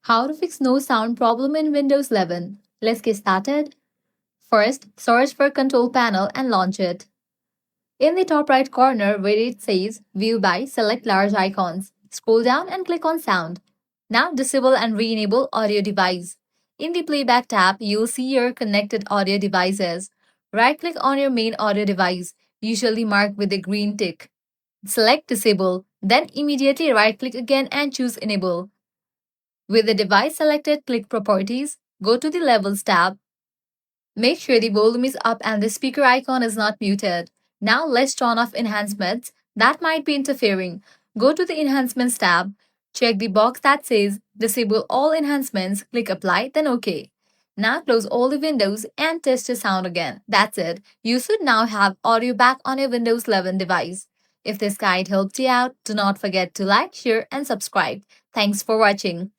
How to fix no sound problem in Windows 11. Let's get started. First, search for Control Panel and launch it. In the top right corner where it says View by, select large icons. Scroll down and click on Sound. Now disable and re-enable audio device. In the Playback tab, you'll see your connected audio devices. Right-click on your main audio device, usually marked with a green tick. Select Disable, then immediately right-click again and choose Enable. With the device selected, click Properties, go to the Levels tab. Make sure the volume is up and the speaker icon is not muted. Now let's turn off enhancements that might be interfering. Go to the Enhancements tab, check the box that says Disable all enhancements, click Apply, then OK. Now close all the windows and test your sound again. That's it. You should now have audio back on your Windows 11 device. If this guide helped you out, do not forget to like, share, and subscribe. Thanks for watching.